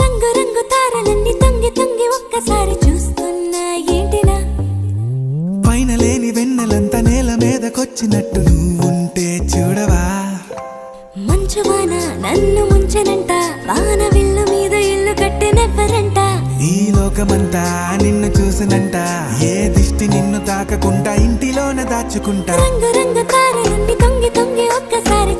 రంగు రంగు తారలన్నీ తొంగి తొంగి ఒక్కసారి చూస్తున్నా ఏంటినా పైన లేని వెన్నెలంతా నేల మీదకొచ్చినట్టు నువ్వుంటే చూడవా మంచు వాన నన్ను ముంచెనంట వాన విల్లు మీద ఇల్లు కట్టెనెవ్వరంట ఈ లోకమంతా నిన్ను చూసినంట ఏ దిష్టి నిన్ను తాకకుండా ఇంటిలోన దాచుకుంటా రంగు రంగు తారలన్నీ తొంగి తొంగి ఒక్కసారి